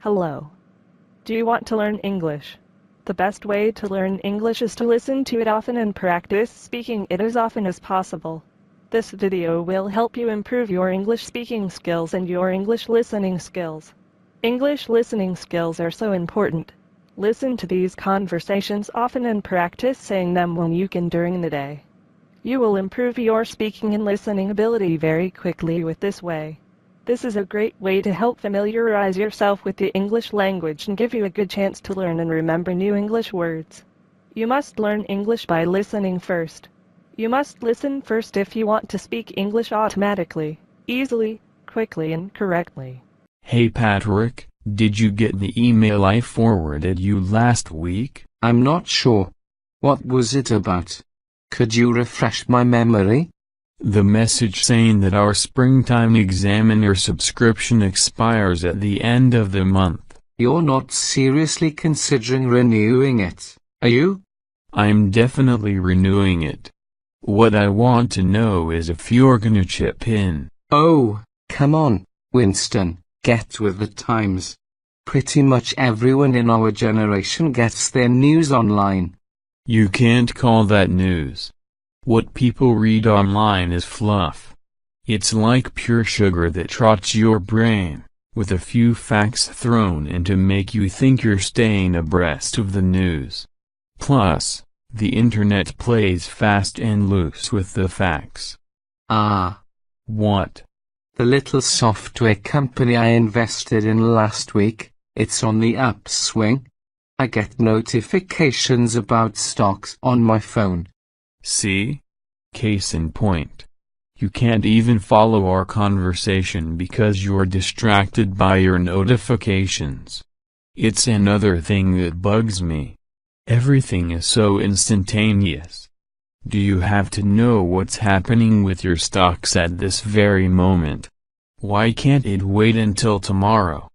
Hello. Do you want to learn English? The best way to learn English is to listen to it often and practice speaking it as often as possible. This video will help you improve your English speaking skills and your English listening skills. English listening skills are so important. Listen to these conversations often and practice saying them when you can during the day. You will improve your speaking and listening ability very quickly with this way. This is a great way to help familiarize yourself with the English language and give you a good chance to learn and remember new English words. You must learn English by listening first. You must listen first if you want to speak English automatically, easily, quickly and correctly. Hey Patrick, did you get the email I forwarded you last week? I'm not sure. What was it about? Could you refresh my memory? The message saying that our Springtime Examiner subscription expires at the end of the month. You're not seriously considering renewing it, are you? I'm definitely renewing it. What I want to know is if you're gonna chip in. Oh, come on, Winston, get with the times. Pretty much everyone in our generation gets their news online. You can't call that news. What people read online is fluff. It's like pure sugar that trots your brain, with a few facts thrown in to make you think you're staying abreast of the news. Plus, the internet plays fast and loose with the facts. Ah. What? The little software company I invested in last week, it's on the upswing. I get notifications about stocks on my phone. See? Case in point. You can't even follow our conversation because you're distracted by your notifications. It's another thing that bugs me. Everything is so instantaneous. Do you have to know what's happening with your stocks at this very moment? Why can't it wait until tomorrow?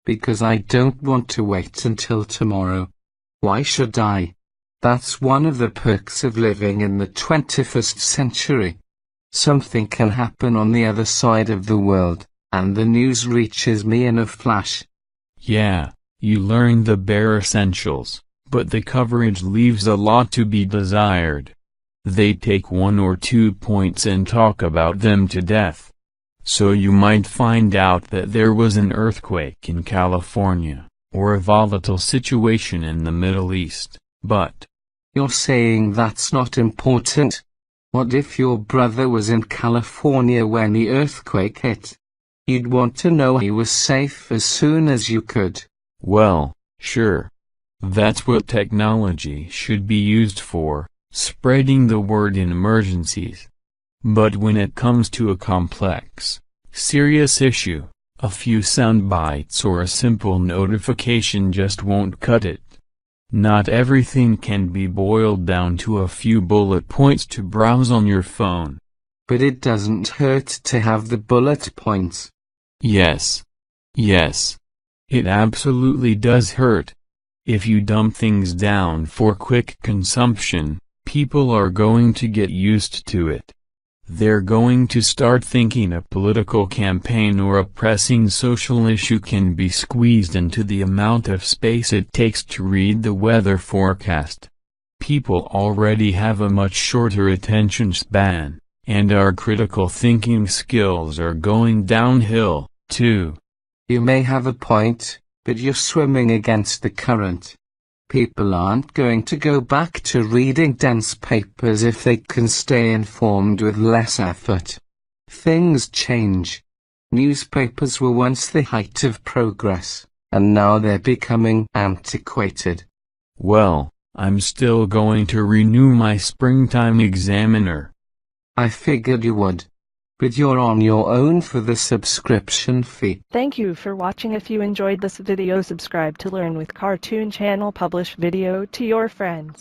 Because I don't want to wait until tomorrow. Why should I? That's one of the perks of living in the 21st century. Something can happen on the other side of the world, and the news reaches me in a flash. Yeah, you learn the bare essentials, but the coverage leaves a lot to be desired. They take 1 or 2 points and talk about them to death. So you might find out that there was an earthquake in California, or a volatile situation in the Middle East, but you're saying that's not important? What if your brother was in California when the earthquake hit? You'd want to know he was safe as soon as you could. Well, sure. That's what technology should be used for, spreading the word in emergencies. But when it comes to a complex, serious issue, a few sound bites or a simple notification just won't cut it. Not everything can be boiled down to a few bullet points to browse on your phone. But it doesn't hurt to have the bullet points. Yes. Yes. It absolutely does hurt. If you dump things down for quick consumption, people are going to get used to it. They're going to start thinking a political campaign or a pressing social issue can be squeezed into the amount of space it takes to read the weather forecast. People already have a much shorter attention span, and our critical thinking skills are going downhill, too. You may have a point, but you're swimming against the current. People aren't going to go back to reading dense papers if they can stay informed with less effort. Things change. Newspapers were once the height of progress, and now they're becoming antiquated. Well, I'm still going to renew my Springtime Examiner. I figured you would. But you're on your own for the subscription fee. Thank you for watching. If you enjoyed this video, subscribe to Learn with Cartoon channel, publish video to your friends.